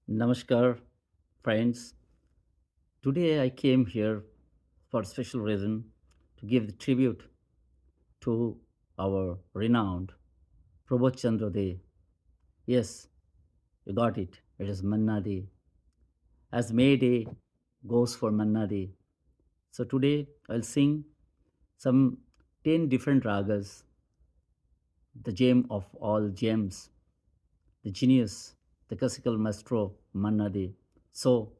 Namaskar, friends. Today I came here for a special reason to give the tribute to our renowned Prabodh Chandra De. Yes, you got it. It is Manna De. As May Day goes for Manna De. So today I'll sing some 10 different ragas, the gem of all gems, the genius, the classical maestro Manna De. So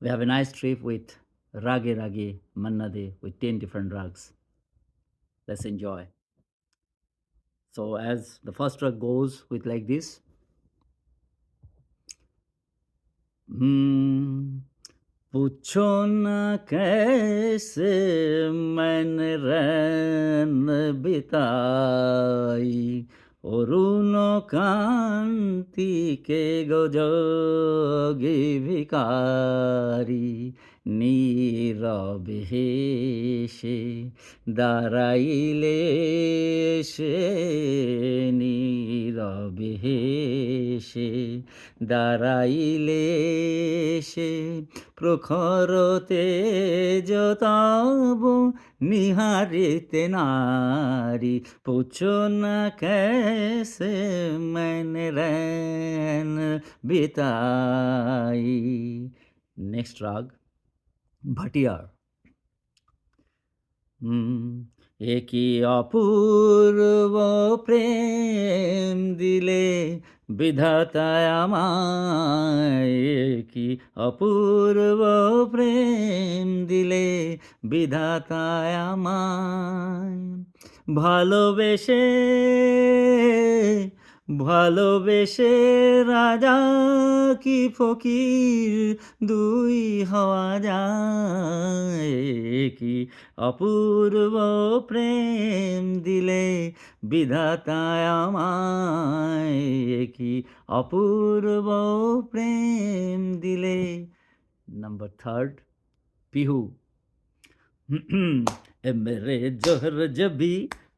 we have a nice trip with Rage Rage Manna De with 10 different rags. Let's enjoy. So as the first rag goes with like this. Hmm. पूछो न कैसे मैंने रैन बिताई অরুণ কান্তিকে গজোগী ভিকারি নীরবে হেসে দাঁড়াইলে সে নীরবে হেসে দাঁড়াইলে সে প্রখর তেজ তব নিহারিতে নারী पूछो न कैसे मैंने रैन बिताई नेक्स्ट राग भटियार একই অপূর্ব প্রেম দিলে বিধাতায় আমায় কি অপূর্ব প্রেম দিলে বিধাতায় আমায় ভালোবেসে ভালোবেসে রাজা কি ফকির দুই হওয়া যায় কি অপূর্ব প্রেম দিলে বিধাতায় আমায় কি অপূর্ব প্রেম দিলে नंबर थर्ड पीहू ए मेरे जोहर जबी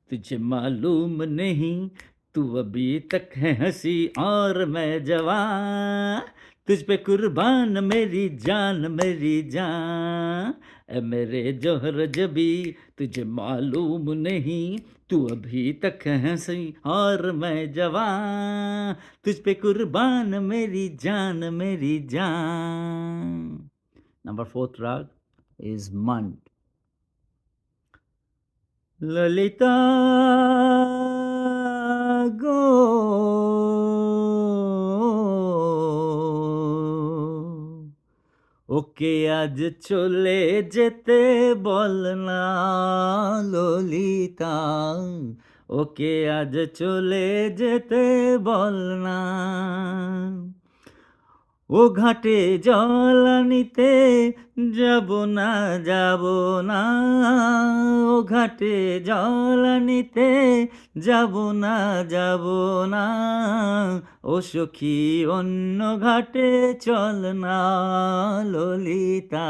तुझे मालूम नहीं तू अभी तक है हंसी और मैं जवान तुझ पे कुर्बान मेरी जान ए मेरे जोहर जबी तुझे मालूम नहीं तू अभी तक है हंसी और मैं जवान तुझ पे कुर्बान मेरी जान नंबर फोर्थ राग is Mand. ললিতা গো ওকে আজ চলে যেতে বল না ললিতা ওকে আজ চলে যেতে বল না ও ঘাটে জল আনিতে যাব না যাব না ও ঘাটে জল আনিতে যাব না যাব না ও সখী অন্য ঘাটে চল না ললিতা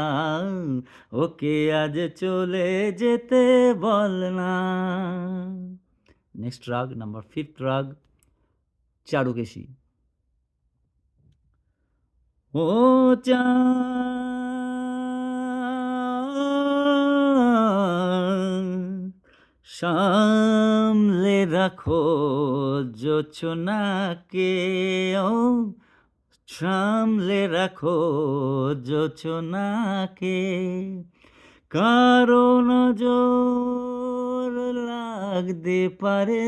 ওকে আজ চলে যেতে বল না নেক্সট রাগ নাম্বার ফিফথ রাগ চারুকেশী ও চাঁদ সামলে রাখো জোছনাকে ও সামলে রাখো জোছনাকে কারো নজর লাগতে পারে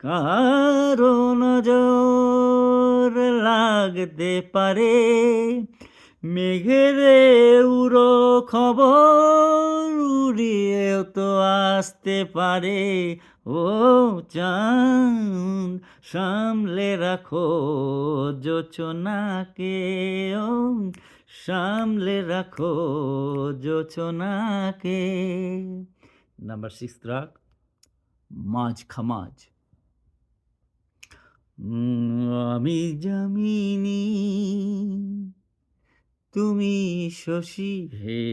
কারো নজর লাগতে পারে মেঘেরে উড়ো খবর উড়িয়েও তো আসতে পারে ও চাঁদ সামলে রাখো জোছনাকে ও সামলে রাখো জোছনাকে নাম্বার সিক্স রাগ মাঝ খামাজ আমি যামিনী তুমি শশী হে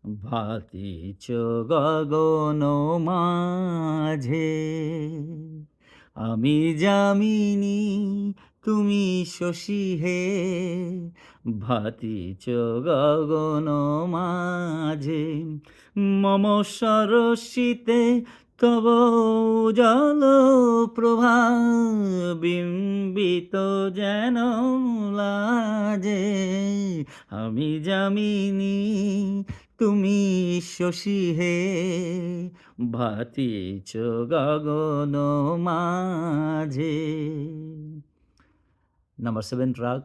ভাতিছ গগন মাঝে আমি যামিনী তুমি শশী হে, ভাতিছ গগন মাঝে, মম সরসিতে তব জল প্রভা, বিম্বিত যেন লাজে। আমি যামিনী তুমি শশী হে, ভাতিছ গগন মাঝে। Number 7 track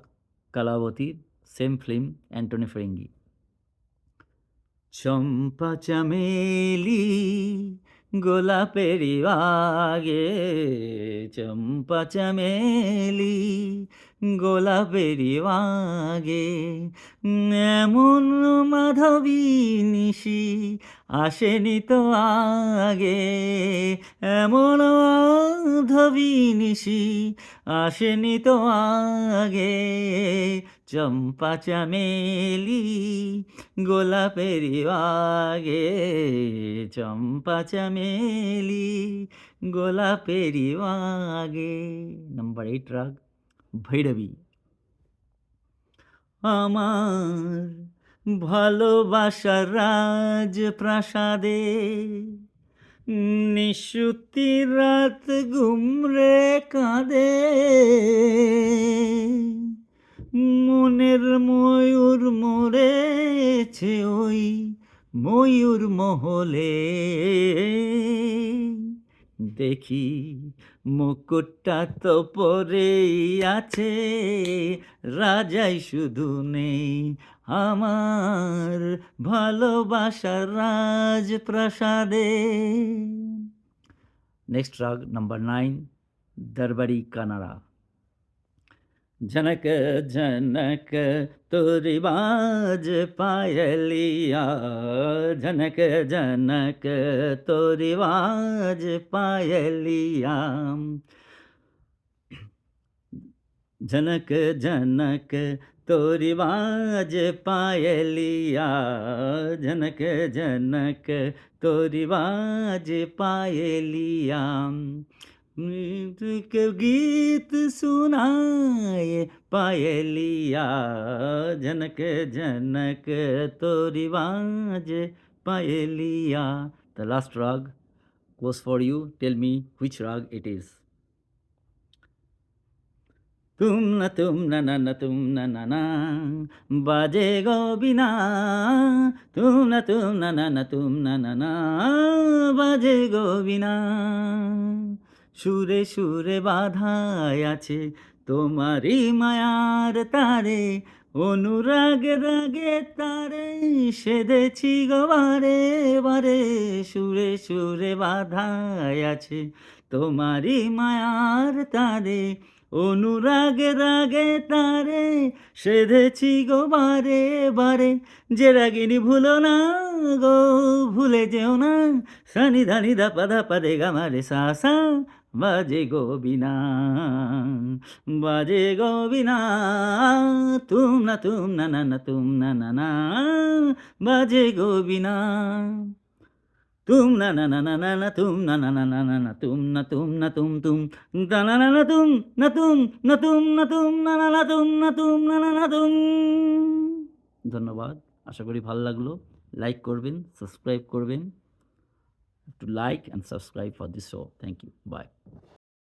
Kalavati, same film, Anthony Ferengi. চম্পা চামেলি গোলাপেরি বাগে, চম্পা চামেলি গোলাপেরি বাগে, এমন মাধবী নিশি আসেনি তো আগে, এমন মাধবী নিশি আসেনি তো আগে, চম্পা চামেলি গোলাপেরি বাগে, চম্পা চামেলি গোলাপেরি বাগে। নাম্বার 8 রাগ ভৈরবী। আমার ভালোবাসার রাজ প্রাসাদে, নিশুতি রাত ঘুমরে কাঁদে, মনের ময়ূর মরেছে ওই ময়ূর মহলে, দেখি মুকুটটা তো পরেই আছে, রাজাই শুধু নেই আমার ভালোবাসার রাজপ্রাসাদে। নেক্সট রাগ নাম্বার 9 দরবারি কানাড়া। झनक झनक तोरी बाज पायलिया, झनक झनक तोरी बाज पायलिया, झनक झनक तोरी बाज पायलिया, झनक झनक तोरी बाज पायलिया, के गीत सुनाए पायलिया, झनक झनक तोरी बाज पायलिया. The last rag goes for you. Tell me which rag it is. तुम न तुम न ना बाजे गो बिना, तुम न तुम न ना बाजे गो बिना, সুরে সুরে বাধায় আছে তোমারই মায়ার তারে, অনুরাগে রাগে তারে সেধেছি গো বারে বারে, সুরে সুরে বাধায় আছে তোমারই মায়ার তারে, অনুরাগে রাগে তারে সেধেছি গো বারে বারে, যে রাগিনী ভুলো না গো ভুলে যেও না, সানি ধানি ধাপা ধাপা দে গামারে সা সা, বাজে গো বিনা, বাজে গো বিনা, তুম না তুম না না বাজে গো বিনা, তুম না না না না না না তুম না না না না না না তুম না তুম না না না না তুম না তুম না তুম না তুম না না না তুম না তুম না না না তুম। ধন্যবাদ, আশা করি ভালো লাগলো। লাইক করবেন, সাবস্ক্রাইব করবেন। To like and subscribe for this show. Thank you. Bye.